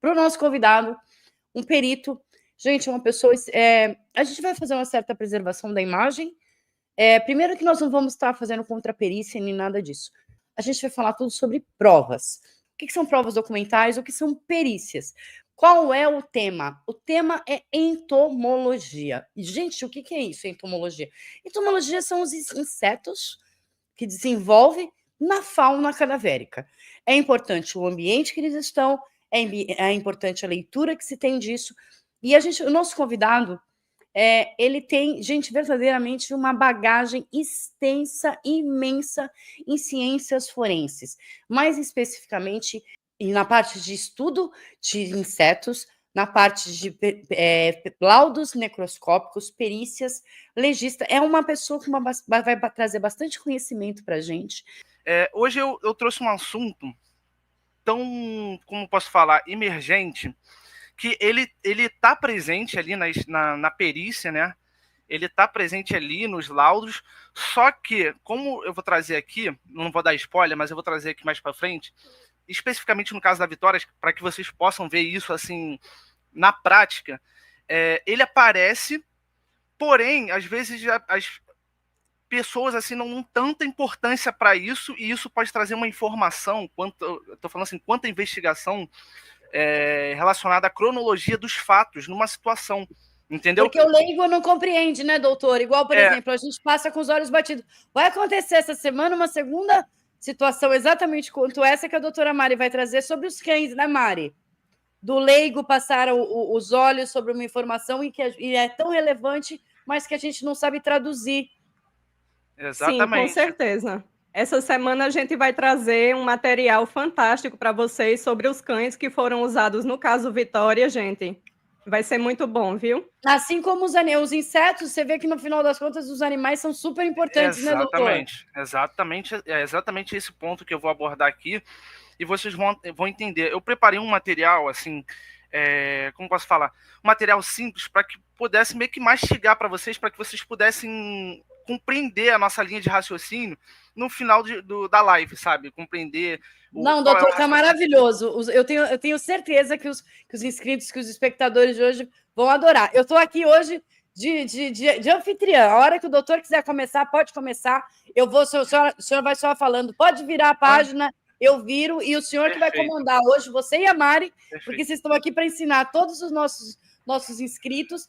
para o nosso convidado, um perito. Gente, uma pessoa... a gente vai fazer uma certa preservação da imagem. Primeiro que nós não vamos estar fazendo contraperícia nem nada disso. A gente vai falar tudo sobre provas. O que são provas documentais? O que são perícias? Qual é o tema? O tema é entomologia. E, gente, o que é isso, entomologia? Entomologia são os insetos que desenvolvem na fauna cadavérica. É importante o ambiente que eles estão, é importante a leitura que se tem disso. E o nosso convidado, ele tem, gente, verdadeiramente uma bagagem extensa, imensa em ciências forenses, mais especificamente na parte de estudo de insetos, na parte de laudos necroscópicos, perícias, legista. É uma pessoa que vai trazer bastante conhecimento para a gente. Hoje eu trouxe um assunto tão, como posso falar, emergente, que ele está presente ali na perícia, né? Ele está presente ali nos laudos, só que, como eu vou trazer aqui, não vou dar spoiler, mas eu vou trazer aqui mais para frente, especificamente no caso da Vitória, para que vocês possam ver isso assim na prática, ele aparece, porém, às vezes as pessoas assim não dão tanta importância para isso, e isso pode trazer uma informação, estou falando assim, quanto a investigação relacionada à cronologia dos fatos numa situação, entendeu? Porque o leigo não compreende, né, doutor? Igual, por exemplo, a gente passa com os olhos batidos. Vai acontecer essa semana uma segunda situação exatamente quanto essa que a doutora Mari vai trazer sobre os cães, né, Mari? Do leigo passar os olhos sobre uma informação e é tão relevante, mas que a gente não sabe traduzir. Exatamente. Sim, com certeza. Essa semana a gente vai trazer um material fantástico para vocês sobre os cães que foram usados no caso Vitória, gente. Vai ser muito bom, viu? Assim como os insetos, você vê que no final das contas os animais são super importantes, né, doutor? Exatamente esse ponto que eu vou abordar aqui, e vocês vão entender. Eu preparei um material, assim, como posso falar? Um material simples para que pudesse meio que mastigar para vocês, para que vocês pudessem compreender a nossa linha de raciocínio no final da live, sabe? Compreender... Não, doutor, tá maravilhoso. Eu tenho certeza que os inscritos, que os espectadores de hoje vão adorar. Eu estou aqui hoje de anfitriã. A hora que o doutor quiser começar, pode começar. O senhor vai só falando, pode virar a página, eu viro, e o senhor que vai comandar hoje, você e a Mari, porque vocês estão aqui para ensinar todos os nossos inscritos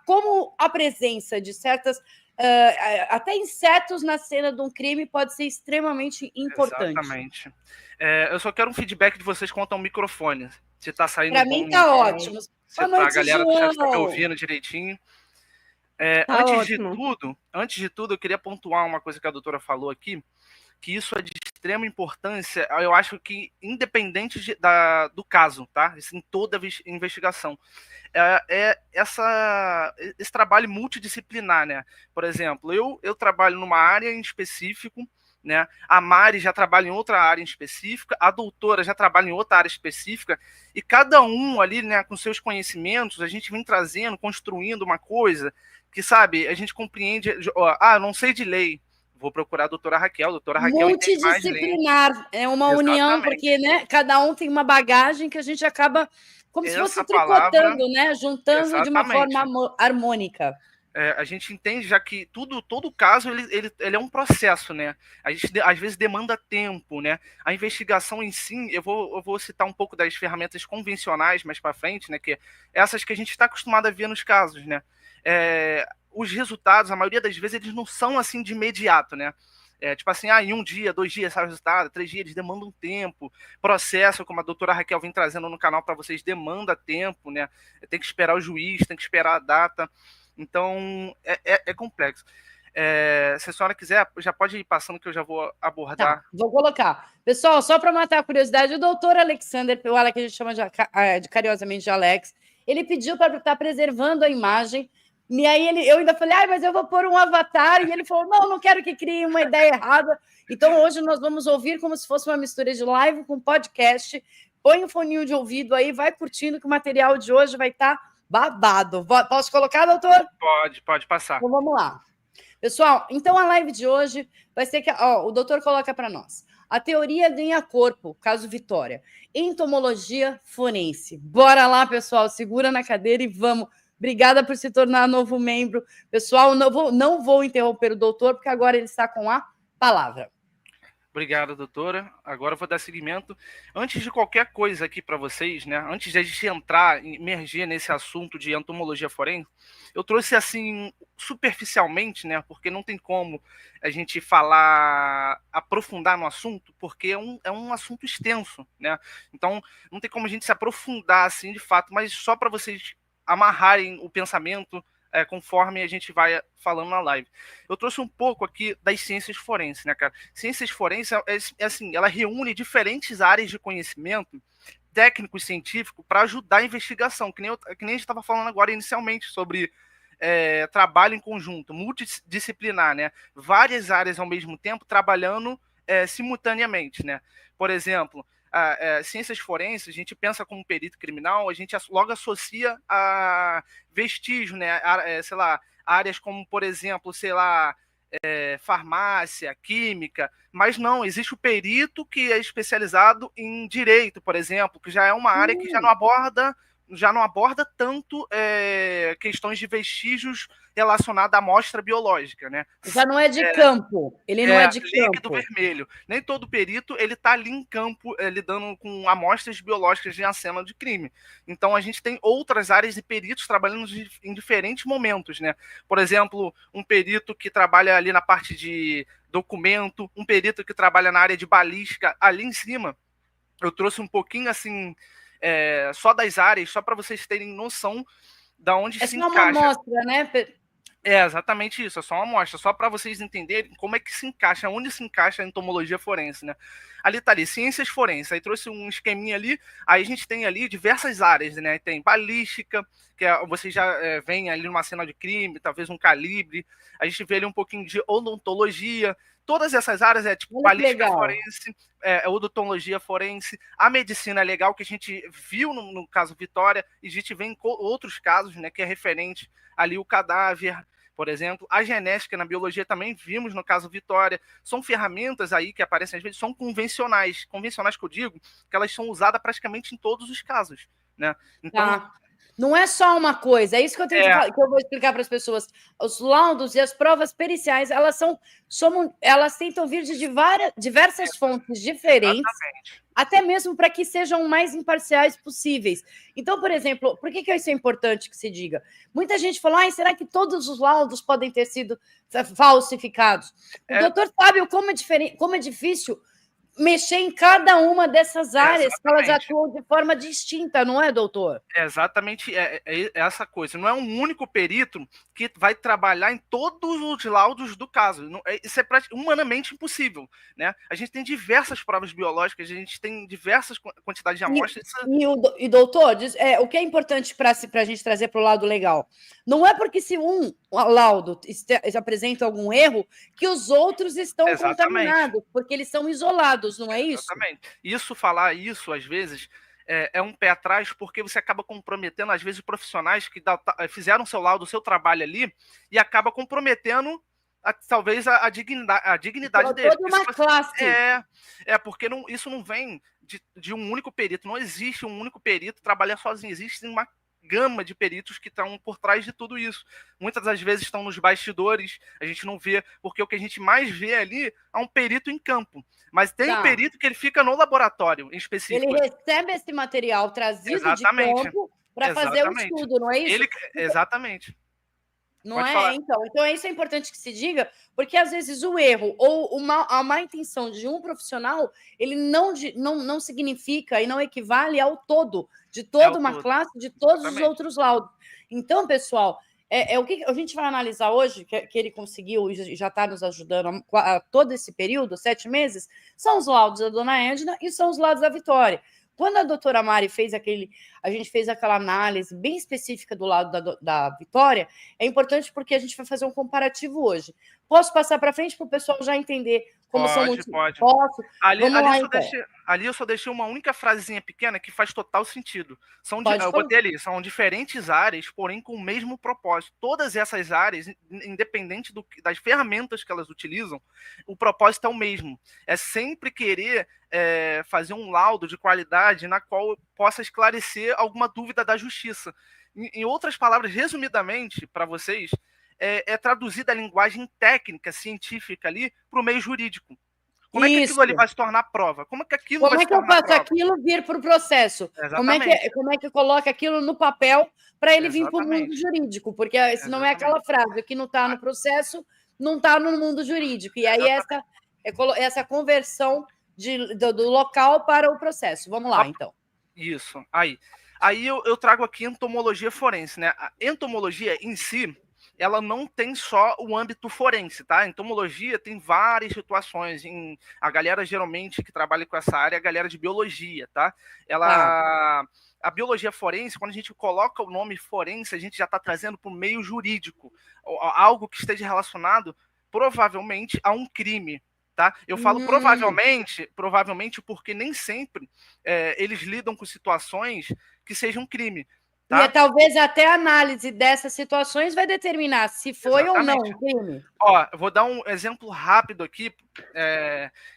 como a presença de certas... até insetos na cena de um crime pode ser extremamente importante. Exatamente. Eu só quero um feedback de vocês quanto ao microfone. Se tá saindo bom. Para mim tá ótimo. Se pra galera já está me ouvindo direitinho. Antes de tudo, eu queria pontuar uma coisa que a doutora falou aqui, que isso é de extrema importância, eu acho que independente do caso, tá? Isso em toda investigação. Esse trabalho multidisciplinar, né? Por exemplo, eu trabalho numa área em específico, né? A Mari já trabalha em outra área em específica, a doutora já trabalha em outra área específica, e cada um ali, né, com seus conhecimentos, a gente vem trazendo, construindo uma coisa que, sabe, a gente compreende, não sei de lei, vou procurar a doutora Raquel. Doutora Raquel multidisciplinar, é uma união, porque, né, cada um tem uma bagagem que a gente acaba como se fosse tricotando, né, juntando de uma forma harmônica. A gente entende já que todo caso ele é um processo, né? A gente às vezes demanda tempo, né? A investigação em si, eu vou citar um pouco das ferramentas convencionais mais para frente, né? Que essas que a gente está acostumado a ver nos casos, né? Os resultados, a maioria das vezes, eles não são assim de imediato, né? Tipo assim, em 1 dia, 2 dias sai o resultado, 3 dias, eles demandam tempo. Processo, como a doutora Raquel vem trazendo no canal para vocês, demanda tempo, né? Tem que esperar o juiz, tem que esperar a data. Então, é complexo. Se a senhora quiser, já pode ir passando que eu já vou abordar. Tá, vou colocar. Pessoal, só para matar a curiosidade, o doutor Alexander, que a gente chama de carinhosamente de Alex, ele pediu para estar preservando a imagem, e aí eu ainda falei, mas eu vou pôr um avatar, e ele falou, não quero que crie uma ideia errada. Então, hoje nós vamos ouvir como se fosse uma mistura de live com podcast. Põe o foninho de ouvido aí, vai curtindo que o material de hoje vai estar babado. Posso colocar, doutor? Pode passar. Então, vamos lá. Pessoal, então a live de hoje vai ser que... o doutor coloca para nós. A teoria ganha corpo, caso Vitória. Entomologia forense. Bora lá, pessoal, segura na cadeira e vamos. Obrigada por se tornar novo membro. Pessoal, não vou interromper o doutor, porque agora ele está com a palavra. Obrigado, doutora. Agora eu vou dar seguimento. Antes de qualquer coisa aqui para vocês, né? Antes de a gente entrar, emergir nesse assunto de entomologia forense, eu trouxe assim superficialmente, né? Porque não tem como a gente falar, aprofundar no assunto, porque é um assunto extenso, né? Então não tem como a gente se aprofundar assim de fato, mas só para vocês amarrarem o pensamento conforme a gente vai falando na live. Eu trouxe um pouco aqui das ciências forenses, né, cara? Ciências forenses, assim, ela reúne diferentes áreas de conhecimento técnico e científico para ajudar a investigação, que nem a gente estava falando agora inicialmente sobre trabalho em conjunto, multidisciplinar, né? Várias áreas ao mesmo tempo trabalhando simultaneamente, né? Por exemplo, ciências forenses, a gente pensa como perito criminal, a gente logo associa a vestígio, né? Sei lá, áreas como, por exemplo, sei lá, farmácia, química, mas não, existe o perito que é especializado em direito, por exemplo, que já é uma área que já não aborda tanto questões de vestígios relacionadas à amostra biológica, né? Já não é de campo, ele não é de líquido campo. vermelho. Nem todo perito ele está ali em campo lidando com amostras biológicas de cena de crime. Então a gente tem outras áreas de peritos trabalhando em diferentes momentos, né? Por exemplo, um perito que trabalha ali na parte de documento, um perito que trabalha na área de balística, ali em cima. Eu trouxe um pouquinho assim só das áreas, só para vocês terem noção da onde se encaixa. É só uma amostra, né? É exatamente isso, é só uma amostra, só para vocês entenderem como é que se encaixa, onde se encaixa a entomologia forense, né? Ali tá ali, ciências forenses, aí trouxe um esqueminha ali, aí a gente tem ali diversas áreas, né? Tem balística, que vocês já veem ali numa cena de crime, talvez um calibre, a gente vê ali um pouquinho de odontologia, todas essas áreas tipo balística forense, odontologia forense, a medicina legal, que a gente viu no caso Vitória, e a gente vê em outros casos, né, que é referente ali o cadáver, por exemplo, a genética na biologia também vimos no caso Vitória, são ferramentas aí que aparecem às vezes, são convencionais que eu digo, que elas são usadas praticamente em todos os casos, né? Então, não é só uma coisa, é isso que eu tenho que eu vou explicar para as pessoas. Os laudos e as provas periciais, elas tentam vir de diversas fontes diferentes, exatamente, até mesmo para que sejam mais imparciais possíveis. Então, por exemplo, por que isso é importante que se diga? Muita gente fala, será que todos os laudos podem ter sido falsificados? O doutor sabe como é difícil mexer em cada uma dessas áreas, que elas atuam de forma distinta, não é, doutor? Exatamente essa coisa. Não é um único perito que vai trabalhar em todos os laudos do caso. Isso é humanamente impossível, né? A gente tem diversas provas biológicas, a gente tem diversas quantidades de amostras. E doutor, o que é importante para a gente trazer para o lado legal? Não é porque se um laudo apresenta algum erro que os outros estão contaminados, porque eles são isolados, não é isso? Exatamente. Falar isso, às vezes, é um pé atrás, porque você acaba comprometendo, às vezes, profissionais que fizeram seu laudo, o seu trabalho ali, e acaba comprometendo talvez a dignidade deles. Toda uma classe. Porque isso não vem de um único perito. Não existe um único perito trabalhar sozinho. Existe uma gama de peritos que estão por trás de tudo isso. Muitas das vezes estão nos bastidores, a gente não vê, porque o que a gente mais vê ali é um perito em campo. Mas tem um perito que ele fica no laboratório em específico. Ele recebe esse material trazido de campo para fazer o estudo, não é isso? Exatamente. Não é? Então, isso é importante que se diga, porque às vezes o erro ou a má intenção de um profissional, ele não significa e não equivale ao todo, de toda uma classe, de todos os outros laudos. Então, pessoal, o que a gente vai analisar hoje, que ele conseguiu e já está nos ajudando a todo esse período, 7 meses, são os laudos da dona Edna e são os laudos da Vitória. Quando a doutora Mari a gente fez aquela análise bem específica do lado da Vitória, é importante porque a gente vai fazer um comparativo hoje. Posso passar para frente para o pessoal já entender Como são Pode, pode. Posso? Ali, Vamos ali, lá, eu só então. deixei, ali eu só deixei uma única frasezinha pequena que faz total sentido. Pode Eu falar. botei ali, são diferentes áreas, porém com o mesmo propósito. Todas essas áreas, independente das ferramentas que elas utilizam, o propósito é o mesmo. É sempre querer fazer um laudo de qualidade na qual possa esclarecer alguma dúvida da justiça. Em outras palavras, resumidamente, para vocês, é traduzida a linguagem técnica, científica ali, para o meio jurídico. Como é que aquilo ali Isso. vai se tornar prova? Como é que aquilo Como vai é se que eu tornar faço prova? aquilo vir para o processo? Exatamente. Como é que eu coloco aquilo no papel para ele vir para o mundo Exatamente. jurídico? Porque se não é aquela frase que não está no processo, não está no mundo jurídico. E aí essa conversão do local para o processo. Vamos lá, então. Isso. Aí eu trago aqui entomologia forense, né? A entomologia em si, ela não tem só o âmbito forense, tá? A entomologia tem várias situações. A galera geralmente que trabalha com essa área é a galera de biologia, tá? A biologia forense, quando a gente coloca o nome forense, a gente já está trazendo para o meio jurídico, algo que esteja relacionado provavelmente a um crime. Tá? Eu falo provavelmente porque nem sempre eles lidam com situações que sejam crime. Tá? E talvez até a análise dessas situações vai determinar se foi ou não um crime. Ó, eu vou dar um exemplo rápido aqui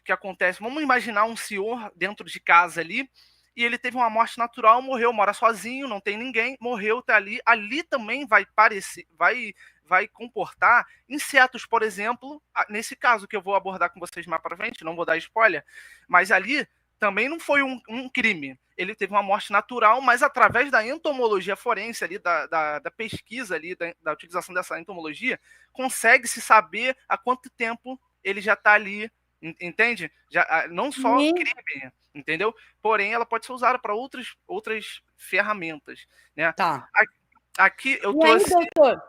que acontece. Vamos imaginar um senhor dentro de casa ali e ele teve uma morte natural, morreu, mora sozinho, não tem ninguém, morreu, tá ali. Ali também vai comportar insetos, por exemplo, nesse caso que eu vou abordar com vocês mais para frente, não vou dar spoiler, mas ali também não foi um crime. Ele teve uma morte natural, mas através da entomologia forense, ali, da pesquisa, ali, da utilização dessa entomologia, consegue-se saber há quanto tempo ele já está ali, entende? Não só crime, entendeu? Porém, ela pode ser usada para outras ferramentas. Né? Tá. Aqui eu trouxe... aí, doutor,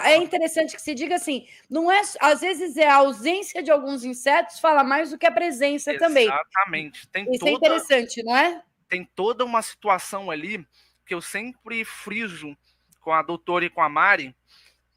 é interessante que se diga assim, não é, às vezes a ausência de alguns insetos fala mais do que a presença também. Exatamente. Isso é interessante, não é? Tem toda uma situação ali que eu sempre friso com a doutora e com a Mari,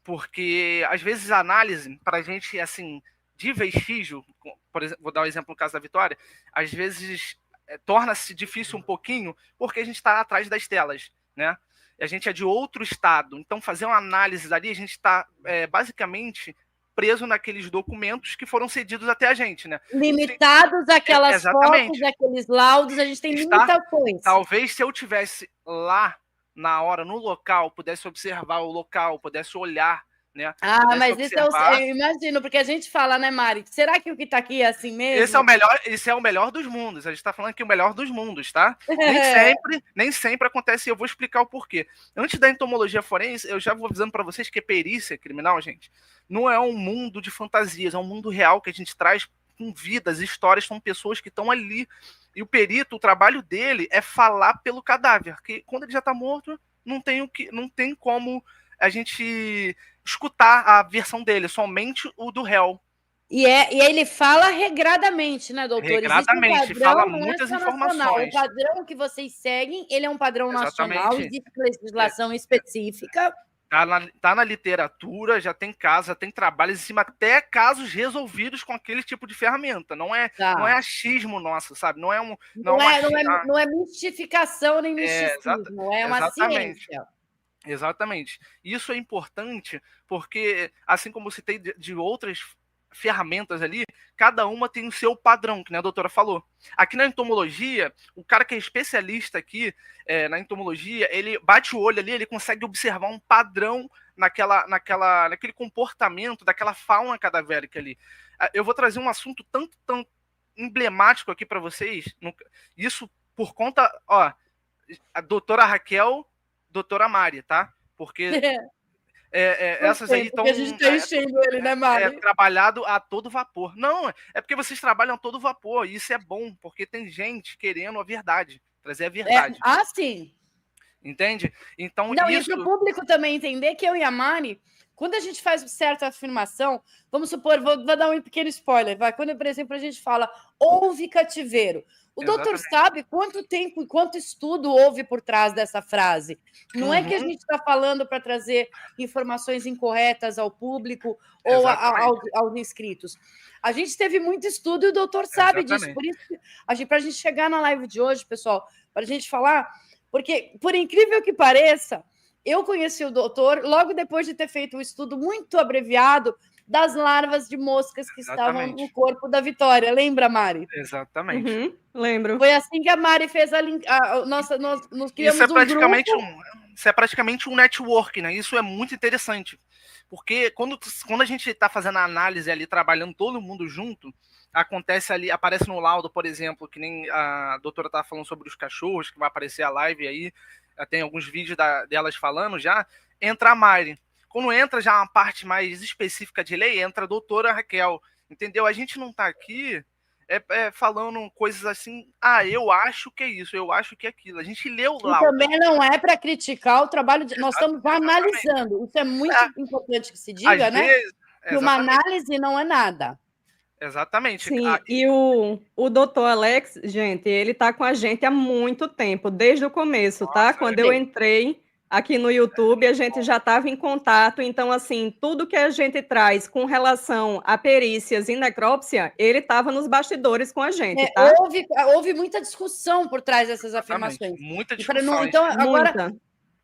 porque às vezes a análise, para a gente, assim, de vestígio, por exemplo, vou dar o exemplo no caso da Vitória, às vezes torna-se difícil um pouquinho porque a gente está atrás das telas, né? A gente é de outro estado, então fazer uma análise dali, a gente está basicamente preso naqueles documentos que foram cedidos até a gente, né? Limitados àquelas fotos, àqueles laudos, a gente tem limitações. Talvez se eu tivesse lá na hora, no local, pudesse observar o local, pudesse olhar, né? Mas observar. Isso eu imagino, porque a gente fala, né, Mari? Será que o que está aqui é assim mesmo? Esse é o melhor dos mundos. A gente está falando que é o melhor dos mundos, tá? Nem sempre acontece, e eu vou explicar o porquê. Antes da entomologia forense, eu já vou avisando para vocês que perícia criminal, gente, não é um mundo de fantasias, é um mundo real que a gente traz com vidas, histórias, são pessoas que estão ali. E o perito, o trabalho dele é falar pelo cadáver, que quando ele já está morto, não tem como a gente escutar a versão dele, somente o do réu. E ele fala regradamente, né, doutor? Regradamente, fala muitas informações. O padrão que vocês seguem, ele é um padrão nacional, existe legislação específica. Tá na literatura, já tem casos, já tem trabalhos em cima, até casos resolvidos com aquele tipo de ferramenta. Não é achismo nosso, sabe? Não é mistificação nem misticismo, é uma ciência. Exatamente. Isso é importante porque, assim como eu citei de outras ferramentas ali, cada uma tem o seu padrão, que nem a doutora falou. Aqui na entomologia, o cara que é especialista aqui na entomologia, ele bate o olho ali, ele consegue observar um padrão naquele comportamento daquela fauna cadavérica ali. Eu vou trazer um assunto tão emblemático aqui para vocês, isso por conta, a doutora Raquel, doutora Mari, tá? Porque essas aí estão... a gente está enchendo ele, né, Mari? Trabalhado a todo vapor. Não, é porque vocês trabalham a todo vapor, e isso é bom, porque tem gente querendo a verdade, trazer a verdade. Sim. Entende? Então, Não, isso... e para o público também entender que eu e a Mari, quando a gente faz certa afirmação, vamos supor, vou dar um pequeno spoiler, vai, quando, por exemplo, a gente fala houve cativeiro, o doutor sabe quanto tempo e quanto estudo houve por trás dessa frase. Não é que a gente está falando para trazer informações incorretas ao público ou aos inscritos. A gente teve muito estudo e o doutor sabe disso. Por isso, para a gente chegar na live de hoje, pessoal, para a gente falar, porque, por incrível que pareça, eu conheci o doutor logo depois de ter feito um estudo muito abreviado das larvas de moscas que estavam no corpo da Vitória. Lembra, Mari? Exatamente. Lembro. Foi assim que a Mari fez nós criamos isso é praticamente um grupo. Isso é praticamente um network, né? Isso é muito interessante. Porque quando a gente está fazendo a análise ali, trabalhando todo mundo junto, acontece ali, aparece no laudo, por exemplo, que nem a doutora estava falando sobre os cachorros, que vai aparecer a live aí, tem alguns vídeos delas falando já, entra a Mari. Quando entra já uma parte mais específica de lei, entra a doutora Raquel, entendeu? A gente não está aqui falando coisas assim, eu acho que é isso, eu acho que é aquilo. A gente leu lá. Também não é para criticar o trabalho, nós estamos analisando. Isso é muito importante que se diga, né? Que uma análise não é nada. Exatamente. Sim, e o doutor Alex, gente, ele está com a gente há muito tempo, desde o começo, tá? Quando eu entrei aqui no YouTube, a gente já estava em contato, então, assim, tudo que a gente traz com relação a perícias em necrópsia, ele estava nos bastidores com a gente, tá? Houve muita discussão por trás dessas afirmações. Muita discussão. Então, agora,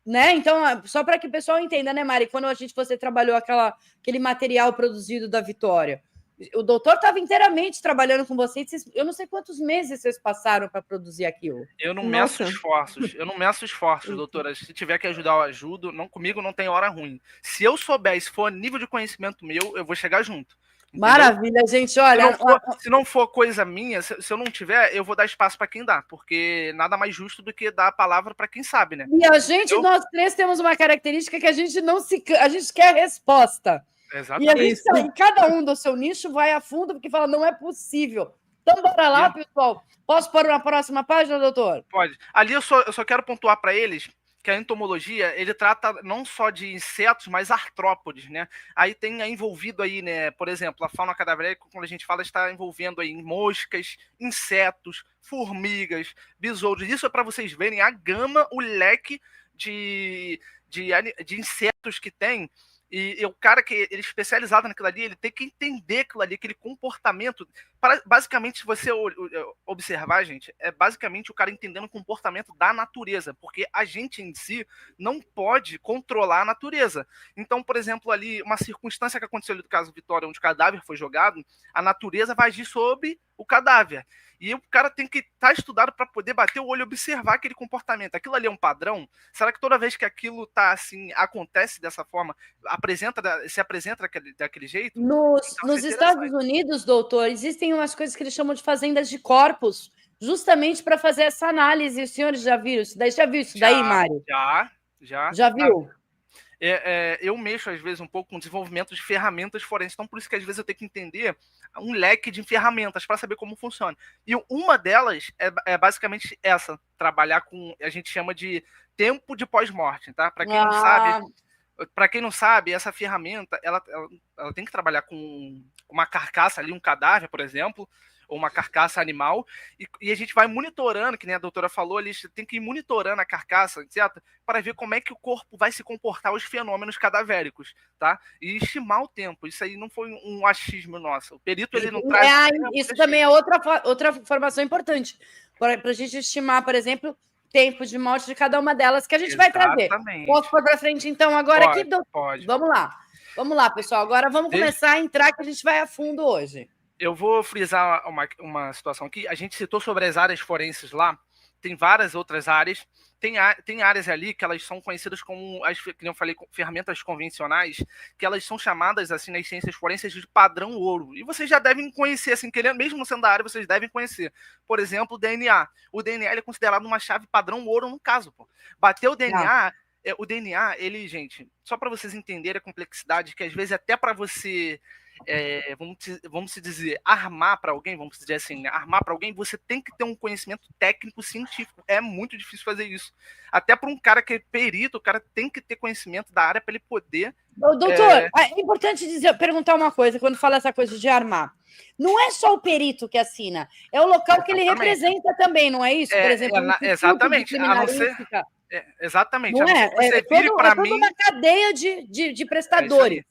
né? Então, só para que o pessoal entenda, né, Mari? Quando você trabalhou aquele material produzido da Vitória, o doutor estava inteiramente trabalhando com vocês. Eu não sei quantos meses vocês passaram para produzir aquilo. Eu não meço esforços, doutora. Se tiver que ajudar, eu ajudo. Não, comigo não tem hora ruim. Se eu souber, se for nível de conhecimento meu, eu vou chegar junto. Entendeu? Maravilha, gente. Olha, se não for coisa minha, se eu não tiver, eu vou dar espaço para quem dá, porque nada mais justo do que dar a palavra para quem sabe, né? E nós três temos uma característica que a gente a gente quer resposta. Exatamente. E cada um do seu nicho vai a fundo, porque fala, não é possível. Então, bora lá, pessoal. Posso pôr uma próxima página, doutor? Pode. Ali eu só quero pontuar para eles que a entomologia, ele trata não só de insetos, mas artrópodes, né? Aí tem envolvido aí, né, por exemplo, a fauna cadavérica, quando a gente fala, está envolvendo aí moscas, insetos, formigas, besouros. Isso é para vocês verem a gama, o leque de insetos que tem. E o cara que ele é especializado naquilo ali, ele tem que entender aquilo ali, aquele comportamento. Basicamente, se você observar, gente, é basicamente o cara entendendo o comportamento da natureza, porque a gente em si não pode controlar a natureza. Então, por exemplo, ali, uma circunstância que aconteceu ali do caso Vitória, onde o cadáver foi jogado, a natureza vai agir sobre o cadáver. E o cara tem que estar estudado para poder bater o olho e observar aquele comportamento. Aquilo ali é um padrão? Será que toda vez que aquilo tá assim, acontece dessa forma, se apresenta daquele jeito? Nos Estados Unidos, doutor, existem umas coisas que eles chamam de fazendas de corpos, justamente para fazer essa análise. Os senhores já viram isso daí? Já viu isso daí, Mário? Já. Já viu? Eu mexo, às vezes, um pouco com o desenvolvimento de ferramentas forenses. Então, por isso que, às vezes, eu tenho que entender um leque de ferramentas para saber como funciona. E uma delas é basicamente essa, trabalhar com, a gente chama de tempo de pós-morte, tá? Para quem não sabe, essa ferramenta, ela tem que trabalhar com uma carcaça ali, um cadáver, por exemplo, ou uma carcaça animal, e a gente vai monitorando, que nem a doutora falou ali, tem que ir monitorando a carcaça, etc., para ver como é que o corpo vai se comportar os fenômenos cadavéricos, tá? E estimar o tempo. Isso aí não foi um achismo nosso. O perito, ele não traz... Isso também é outra informação importante, para a gente estimar, por exemplo, tempo de morte de cada uma delas, que a gente vai trazer. Posso pôr para frente, então, agora aqui? Pode. Vamos lá, pessoal. Agora vamos começar a entrar, que a gente vai a fundo hoje. Eu vou frisar uma situação aqui. A gente citou sobre as áreas forenses lá. Tem várias outras áreas. Tem áreas ali que elas são conhecidas como, que eu falei, ferramentas convencionais, que elas são chamadas, assim, nas ciências forenses de padrão ouro. E vocês já devem conhecer, assim, querendo, mesmo sendo da área, vocês devem conhecer. Por exemplo, o DNA. O DNA ele é considerado uma chave padrão ouro no caso. Pô. Bateu o DNA... O DNA, ele, gente, só para vocês entenderem a complexidade, que às vezes até para você vamos se dizer, armar para alguém, vamos dizer assim, né? Armar para alguém, você tem que ter um conhecimento técnico científico. É muito difícil fazer isso. Até para um cara que é perito, o cara tem que ter conhecimento da área para ele poder. Doutor, é importante perguntar uma coisa quando fala essa coisa de armar. Não é só o perito que assina, é o local que ele representa também, não é isso? Por exemplo, exatamente. A não ser, exatamente. Não é? Você vire para mim. É toda uma cadeia de prestadores.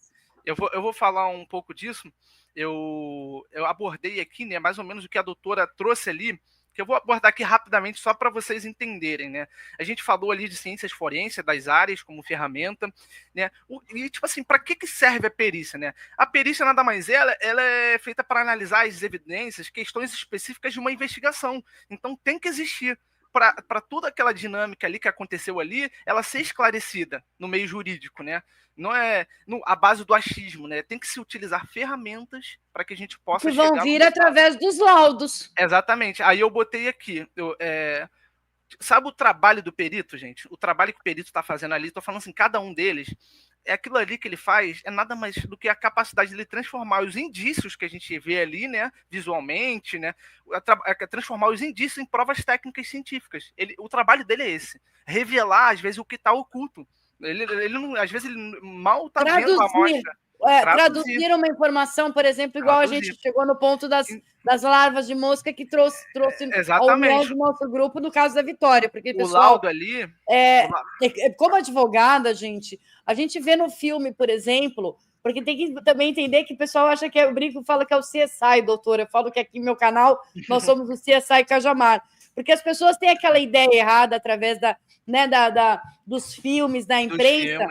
Eu vou falar um pouco disso. Eu abordei aqui, né, mais ou menos o que a doutora trouxe ali, que eu vou abordar aqui rapidamente só para vocês entenderem, né? A gente falou ali de ciências forenses, das áreas como ferramenta, né? E, tipo assim, para que serve a perícia, né? A perícia nada mais ela é feita para analisar as evidências, questões específicas de uma investigação. Então tem que existir para toda aquela dinâmica ali que aconteceu ali, ela ser esclarecida no meio jurídico, né? Não é a base do achismo, né? Tem que se utilizar ferramentas para que a gente possa chegar... Que vão vir através dos laudos. Exatamente. Aí eu botei aqui. Sabe o trabalho do perito, gente? O trabalho que o perito está fazendo ali, estou falando assim, cada um deles, aquilo ali que ele faz é nada mais do que a capacidade de ele transformar os indícios que a gente vê ali, né, visualmente, né, transformar os indícios em provas técnicas científicas. O trabalho dele é esse, revelar, às vezes, o que está oculto. Ele não, às vezes ele mal está vendo a amostra. Traduzir uma informação, por exemplo, igual a gente chegou no ponto das larvas de mosca que trouxe ao união do nosso grupo no caso da Vitória, porque pessoal, o laudo ali, como advogada, a gente vê no filme, por exemplo, porque tem que também entender que o pessoal acha que eu brinco, fala que é o CSI, doutora, eu falo que aqui no meu canal nós somos o CSI Cajamar, porque as pessoas têm aquela ideia errada através dos filmes, da imprensa,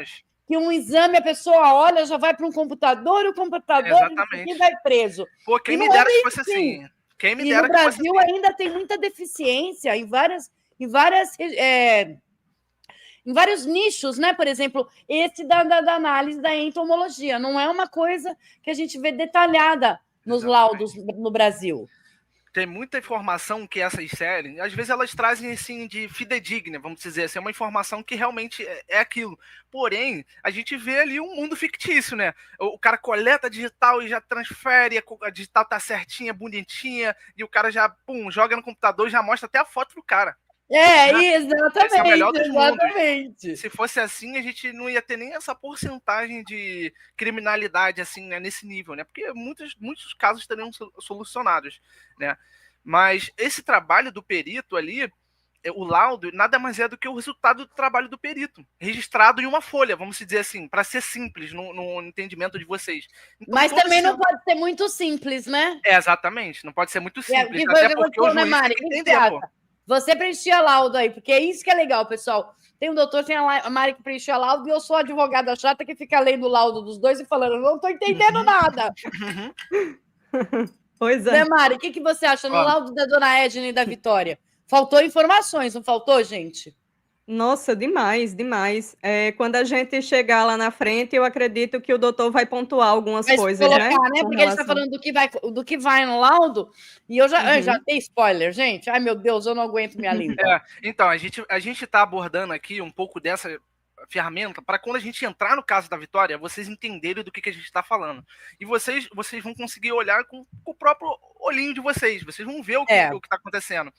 que um exame a pessoa olha, já vai para um computador, e o computador vai preso. Pô, quem me dera que fosse assim. Quem me dera no Brasil ainda tem muita deficiência em vários nichos, né? Por exemplo, esse da análise da entomologia. Não é uma coisa que a gente vê detalhada nos laudos no Brasil. Tem muita informação que essas séries, às vezes elas trazem assim de fidedigna, vamos dizer assim, é uma informação que realmente é aquilo. Porém, a gente vê ali um mundo fictício, né? O cara coleta digital e já transfere, a digital tá certinha, bonitinha, e o cara já, joga no computador e já mostra até a foto do cara. Exatamente. Esse é o melhor dos mundos. Se fosse assim, a gente não ia ter nem essa porcentagem de criminalidade assim, né, nesse nível, né? Porque muitos casos teriam solucionados, né? Mas esse trabalho do perito ali, o laudo, nada mais é do que o resultado do trabalho do perito, registrado em uma folha, vamos dizer assim, para ser simples no entendimento de vocês. Então, mas também não pode ser muito simples, né? Exatamente, não pode ser muito simples, até porque o juiz tem que entender, pô. Você preenchia laudo aí, porque é isso que é legal, pessoal. Tem um doutor, tem a Mari que preenchia laudo, e eu sou a advogada chata que fica lendo o laudo dos dois e falando, não estou entendendo nada. Pois é. Né, Mari? O que você acha no laudo da dona Edna e da Vitória? Faltou informações, não faltou, gente? Nossa, demais, demais. Quando a gente chegar lá na frente, eu acredito que o doutor vai pontuar algumas coisas, colocar, né? Porque ele está falando do que vai no laudo, e eu já dei spoiler, gente. Ai, meu Deus, eu não aguento minha língua. Então, a gente está abordando aqui um pouco dessa ferramenta para quando a gente entrar no caso da Vitória, vocês entenderem do que a gente está falando. E vocês vão conseguir olhar com o próprio olhinho de vocês. Vocês vão ver o que está acontecendo.